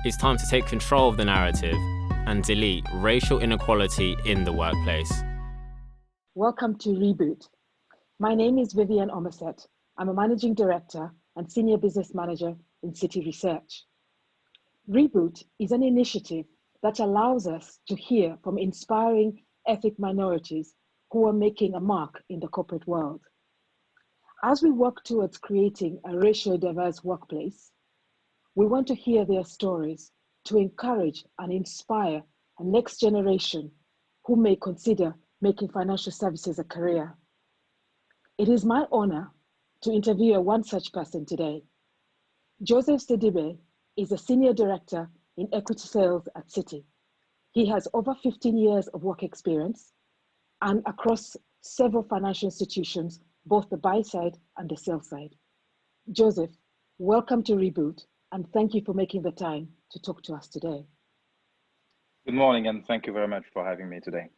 It's time to take control of the narrative and delete racial inequality in the workplace. Welcome to Reboot. My name is Vivian Omerset. I'm a managing director and senior business manager in City Research. Reboot is an initiative that allows us to hear from inspiring ethnic minorities who are making a mark in the corporate world. As we work towards creating a racially diverse workplace, we want to hear their stories to encourage and inspire a next generation who may consider making financial services a career. It is my honor to interview one such person today. Joseph Sidibe is a senior director in equity sales at Citi. He has over 15 years of work experience and across several financial institutions, both the buy side and the sell side. Joseph, welcome to Reboot, and thank you for making the time to talk to us today. Good morning, and thank you very much for having me today.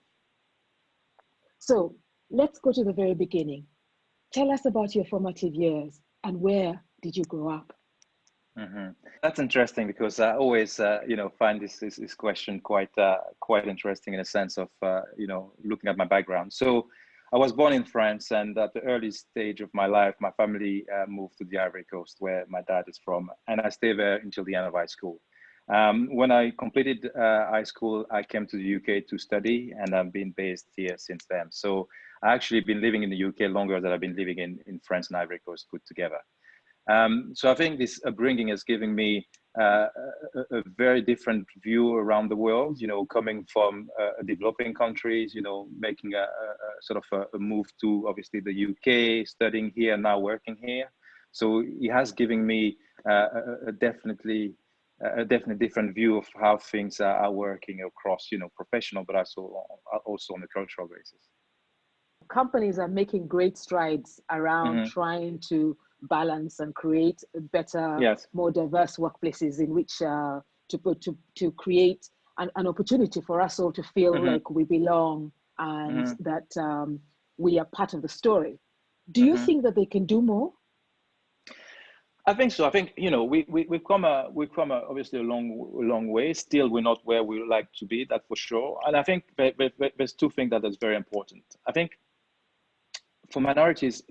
So let's go to the very beginning. Tell us about your formative years and where did you grow up? That's interesting because I always, find this question quite interesting in a sense of, looking at my background. So I was born in France, and at the early stage of my life, my family moved to the Ivory Coast, where my dad is from, and I stayed there until the end of high school. When I completed high school, I came to the UK to study, and I've been based here since then. So I actually been living in the UK longer than I've been living in France and Ivory Coast put together. So I think this upbringing has given me a very different view around the world, coming from developing countries, making a sort of a move to obviously the UK, studying here, now working here. So it has given me a definitely different view of how things are working across, professional, but also on the cultural basis. Companies are making great strides around trying to balance and create better, more diverse workplaces in which to create an opportunity for us all to feel like we belong and that we are part of the story. Do you think that they can do more? I think so. I think we've come obviously a long way. Still, we're not where we would like to be. That for sure. And I think there's two things that is very important. I think for minorities,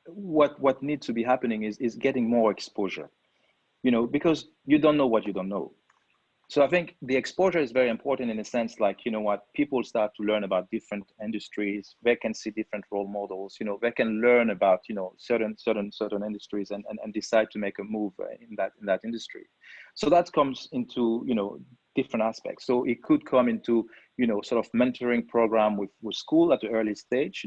what needs to be happening is getting more exposure. Because you don't know what you don't know. So I think the exposure is very important in a sense, like, people start to learn about different industries, they can see different role models, they can learn about, certain industries and decide to make a move in that industry. So that comes into, different aspects. So it could come into, sort of mentoring program with school at the early stage,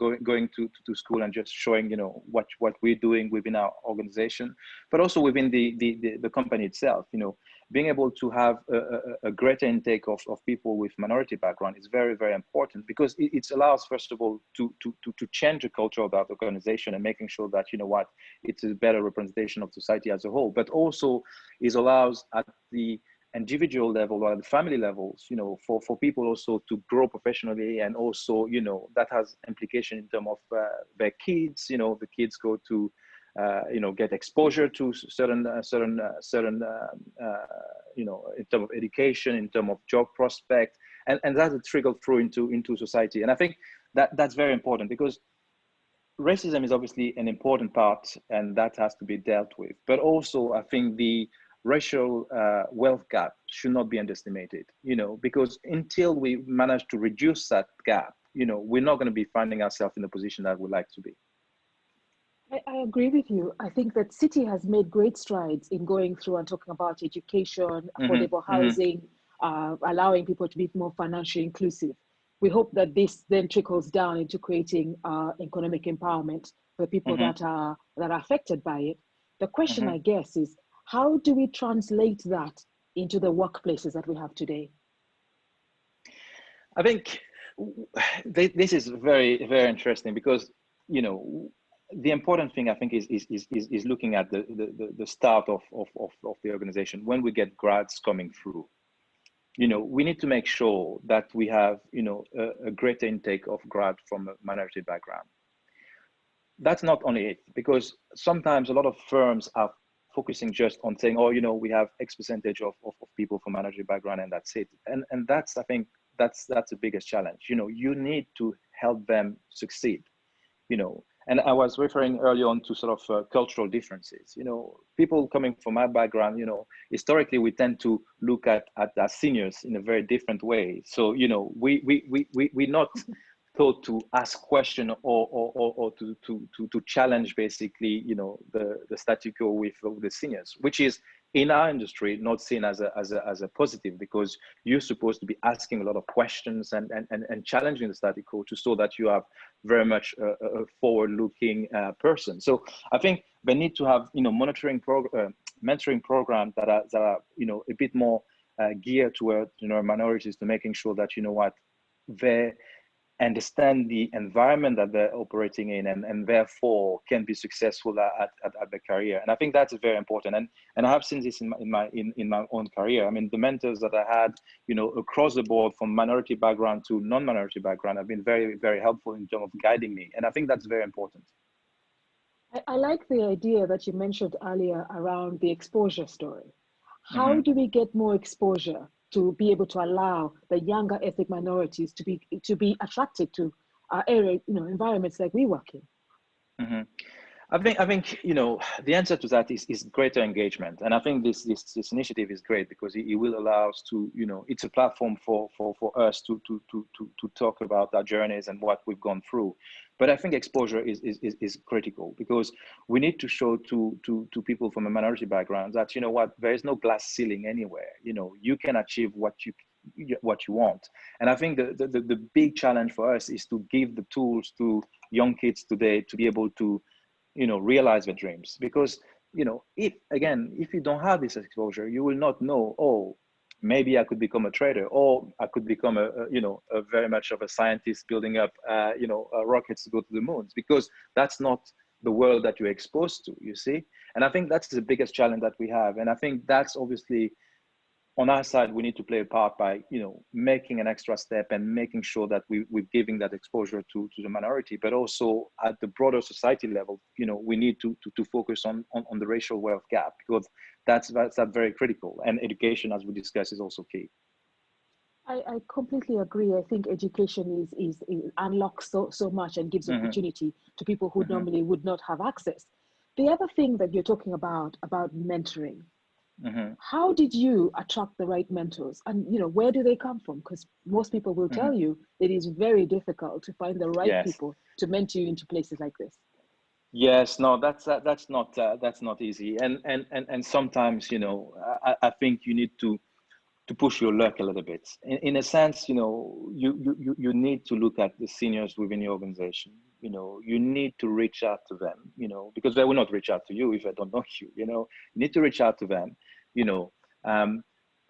going to school and just showing, what we're doing within our organization, but also within the company itself, being able to have a greater intake of people with minority background is very, very important because it allows, first of all, to change the culture of that organization and making sure that, it's a better representation of society as a whole, but also it allows at the individual level or the family levels, for people also to grow professionally, and also, that has implication in terms of their kids. The kids go to get exposure to certain in terms of education, in terms of job prospect, and that trickled through into society. And I think that's very important because racism is obviously an important part, and that has to be dealt with. But also, I think the racial wealth gap should not be underestimated, because until we manage to reduce that gap, we're not going to be finding ourselves in the position that we'd like to be. I agree with you. I think that Citi has made great strides in going through and talking about education, affordable housing, allowing people to be more financially inclusive. We hope that this then trickles down into creating economic empowerment for people that are affected by it. The question, I guess, is how do we translate that into the workplaces that we have today? I think this is very, very interesting because, the important thing I think is looking at the start of the organization. When we get grads coming through, we need to make sure that we have, a greater intake of grad from a minority background. That's not only it, because sometimes a lot of firms are focusing just on saying, oh, we have X percentage of people from minority background and that's it. And that's, I think, that's the biggest challenge. You need to help them succeed, And I was referring earlier on to sort of cultural differences. People coming from my background, historically we tend to look at our seniors in a very different way. So, we're not taught to ask question or to challenge basically, the status quo with the seniors, which is in our industry not seen as a positive, because you're supposed to be asking a lot of questions and challenging the status quo to show that you have very much a forward-looking person. So I think they need to have mentoring programs that are a bit more geared toward minorities, to making sure that they understand the environment that they're operating in, and therefore can be successful at their career. And I think that's very important. And I have seen this in my own career. I mean, the mentors that I had, across the board, from minority background to non-minority background, have been very, very helpful in terms of guiding me. And I think that's very important. I like the idea that you mentioned earlier around the exposure story. How do we get more exposure to be able to allow the younger ethnic minorities to be attracted to our area, environments like we work in? I think the answer to that is greater engagement, and I think this initiative is great because it will allow us to it's a platform for us to talk about our journeys and what we've gone through. But I think exposure is critical, because we need to show to people from a minority background that there is no glass ceiling anywhere. You can achieve what you want. And I think the big challenge for us is to give the tools to young kids today to be able to realize their dreams. Because if you don't have this exposure, you will not know, oh, maybe I could become a trader, or I could become a very much of a scientist building up rockets to go to the moons, because that's not the world that you're exposed to, you see. And I think that's the biggest challenge that we have. And I think that's obviously, on our side, we need to play a part by making an extra step and making sure that we're giving that exposure to the minority, but also at the broader society level, we need to focus on the racial wealth gap, because that's very critical. And education, as we discussed, is also key. I completely agree. I think education is unlocks so much and gives opportunity to people who normally would not have access. The other thing that you're talking about mentoring. How did you attract the right mentors, and where do they come from? Because most people will tell you it is very difficult to find the right people to mentor you into places like this. Yes, no, that's not easy, and sometimes I think you need to push your luck a little bit. In a sense, you need to look at the seniors within your organization. You need to reach out to them, because they will not reach out to you if they don't know you. You need to reach out to them,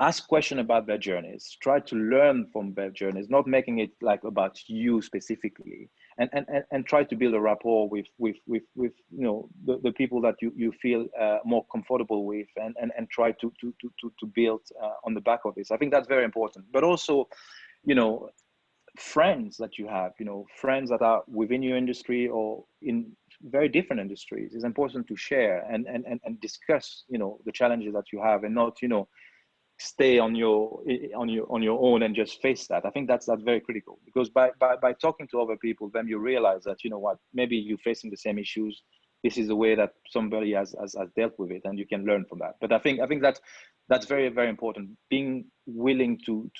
ask questions about their journeys, try to learn from their journeys, not making it like about you specifically, and try to build a rapport with the people that you feel more comfortable with, and try to build on the back of this. I think that's very important. But also, friends that you have, friends that are within your industry or in very different industries, is important to share and discuss, the challenges that you have, and not, stay on your own and just face that. I think that's very critical, because by talking to other people, then you realize that, maybe you're facing the same issues. This is the way that somebody has dealt with it, and you can learn from that. But I think that's very, very important, being willing to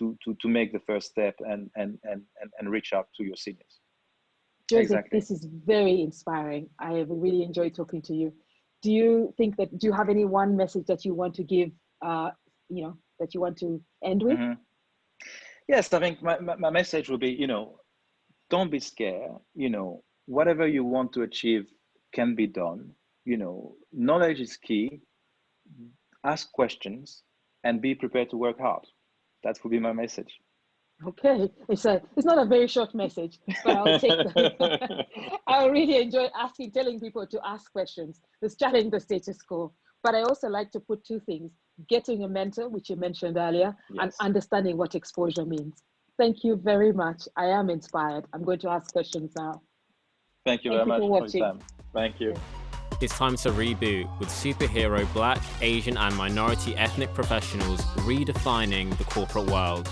make the first step and reach out to your seniors. Joseph, exactly. This is very inspiring. I have really enjoyed talking to you. Do you have any one message that you want to give, that you want to end with? Yes, I think my message will be, don't be scared. Whatever you want to achieve can be done. Knowledge is key. Ask questions and be prepared to work hard. That would be my message. Okay, it's not a very short message, but I'll take that. I really enjoy telling people to ask questions, to challenge the status quo. But I also like to put two things: getting a mentor, which you mentioned earlier, and understanding what exposure means. Thank you very much. I am inspired. I'm going to ask questions now. Thank you very much for your time. Thank you. It's time to reboot with superhero Black, Asian and minority ethnic professionals redefining the corporate world.